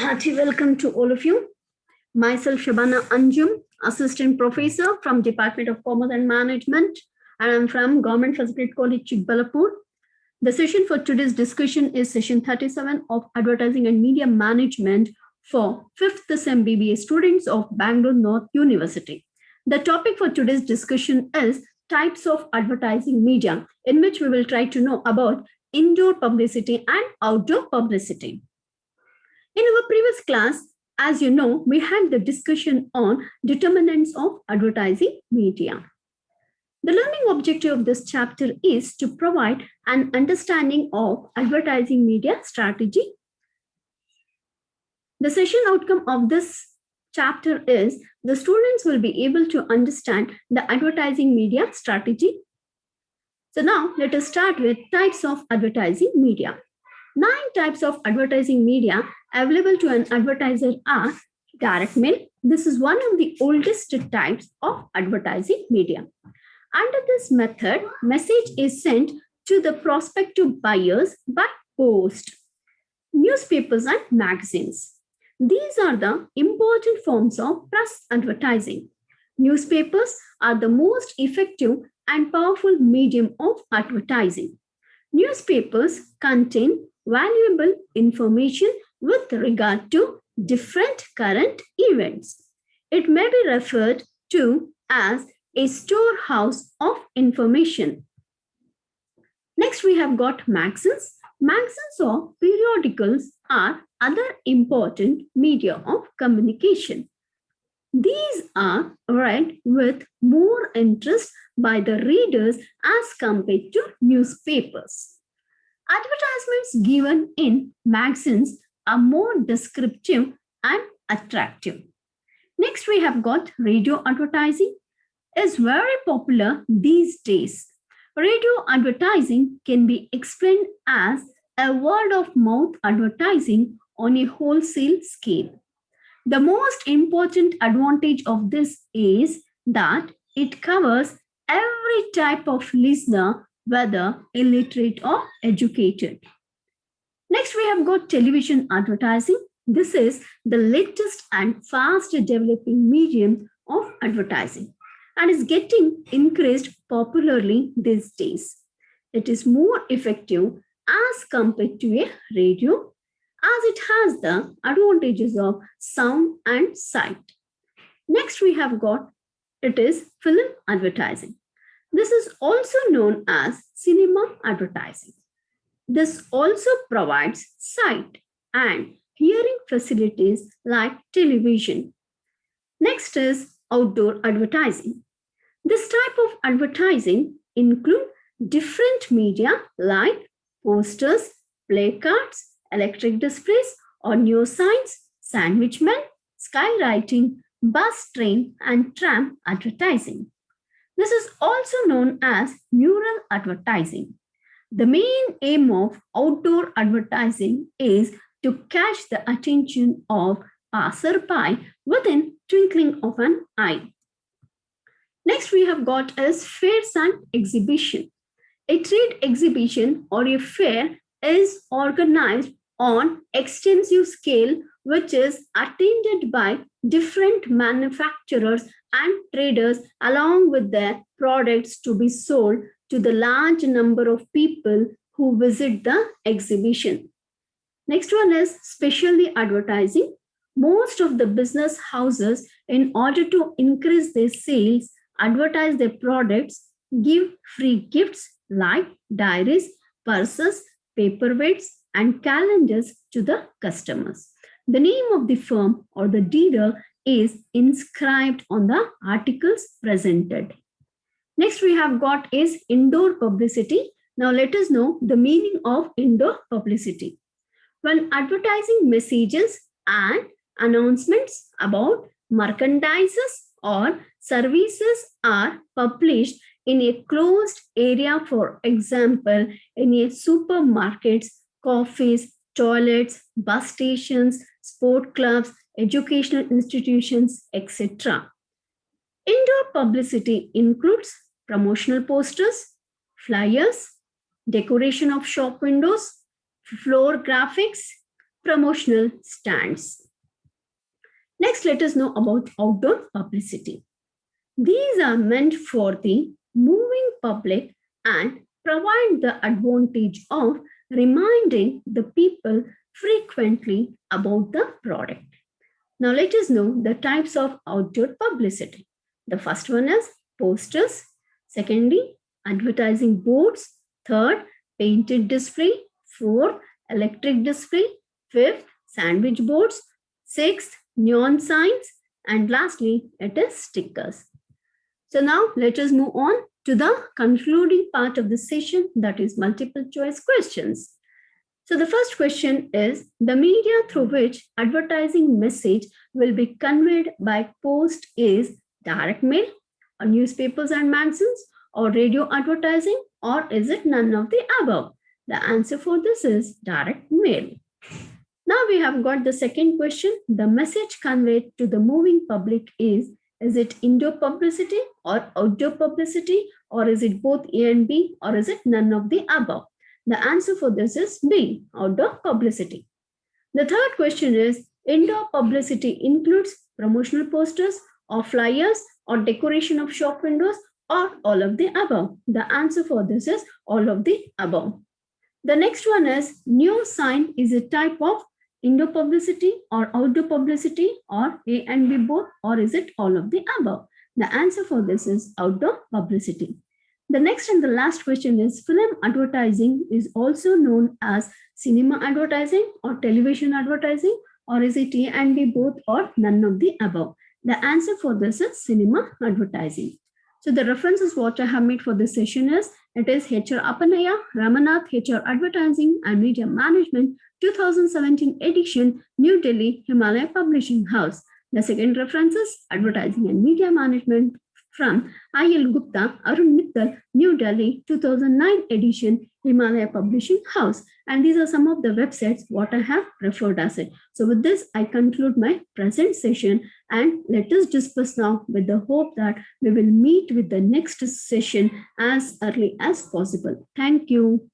hearty welcome to all of you. Myself, Shabana Anjum, Assistant Professor from Department of Commerce and Management, and I'm from Government Facilitate College, Chikbalapur. The session for today's discussion is session 37 of Advertising and Media Management for 5th SEM BBA students of Bangalore North University. The topic for today's discussion is types of advertising media, in which we will try to know about indoor publicity and outdoor publicity. In our previous class, as you know, we had the discussion on determinants of advertising media. The learning objective of this chapter is to provide an understanding of advertising media strategy. The session outcome of this chapter is the students will be able to understand the advertising media strategy. So now let us start with types of advertising media. 9 types of advertising media available to an advertiser are direct mail. This is one of the oldest types of advertising media. Under this method, message is sent to the prospective buyers by post. Newspapers and magazines. These are the important forms of press advertising. Newspapers are the most effective and powerful medium of advertising. Newspapers contain valuable information with regard to different current events. It may be referred to as a storehouse of information. Next, we have got magazines. Magazines or periodicals are other important media of communication. These are read with more interest by the readers as compared to newspapers. Advertisements given in magazines are more descriptive and attractive. Next, we have got radio advertising. Is very popular these days. Radio advertising can be explained as a word-of-mouth advertising on a wholesale scale. The most important advantage of this is that it covers every type of listener, whether illiterate or educated. Next, we have got television advertising. This is the latest and fast developing medium of advertising and is getting increased popularly these days. It is more effective as compared to a radio, as it has the advantages of sound and sight. Next, we have got it is film advertising. This is also known as cinema advertising. This also provides sight and hearing facilities like television. Next is outdoor advertising. This type of advertising include different media like posters, placards, electric displays, audio signs, sandwich men, skywriting, bus, train, and tram advertising. This is also known as mural advertising. The main aim of outdoor advertising is to catch the attention of passerby within twinkling of an eye. Next, we have got is fairs and exhibition. A trade exhibition or a fair is organized on extensive scale, which is attended by different manufacturers and traders along with their products to be sold to the large number of people who visit the exhibition. Next one is specialty advertising. Most of the business houses, in order to increase their sales, advertise their products, give free gifts like diaries, purses, paperweights, and calendars to the customers. The name of the firm or the dealer is inscribed on the articles presented. Next, we have got is indoor publicity. Now let us know the meaning of indoor publicity. When advertising messages and announcements about merchandises or services are published in a closed area, for example, in a supermarkets, coffees, toilets, bus stations, sport clubs, educational institutions, etc. Indoor publicity includes promotional posters, flyers, decoration of shop windows, floor graphics, promotional stands. Next, let us know about outdoor publicity. These are meant for the moving public and provide the advantage of reminding the people frequently about the product. Now, let us know the types of outdoor publicity. The first one is posters. Secondly, advertising boards. Third, painted display. Fourth, electric display. Fifth, sandwich boards. Sixth, neon signs. And lastly, it is stickers. So now let us move on to the concluding part of the session, that is multiple choice questions. So the first question is, the media through which advertising message will be conveyed by post is direct mail, or newspapers and magazines, or radio advertising, or is it none of the above? The answer for this is direct mail. Now we have got the second question. The message conveyed to the moving public is it indoor publicity or outdoor publicity, or is it both A and B, or is it none of the above? The answer for this is B, outdoor publicity. The third question is, indoor publicity includes promotional posters or flyers or decoration of shop windows, or all of the above? The answer for this is all of the above. The next one is, neon sign is a type of indoor publicity or outdoor publicity, or A and B both, or is it all of the above? The answer for this is outdoor publicity. The next and the last question is, film advertising is also known as cinema advertising or television advertising, or is it A and B both, or none of the above? The answer for this is cinema advertising. So the references what I have made for this session is, it is HR Appanaya, Ramanath, HR Advertising and Media Management, 2017 edition, New Delhi, Himalaya Publishing House. The second reference is Advertising and Media Management from I.L. Gupta, Arun Mittal, New Delhi, 2009 edition, Himalaya Publishing House. And these are some of the websites what I have referred as it. So with this, I conclude my present session, and let us discuss now with the hope that we will meet with the next session as early as possible. Thank you.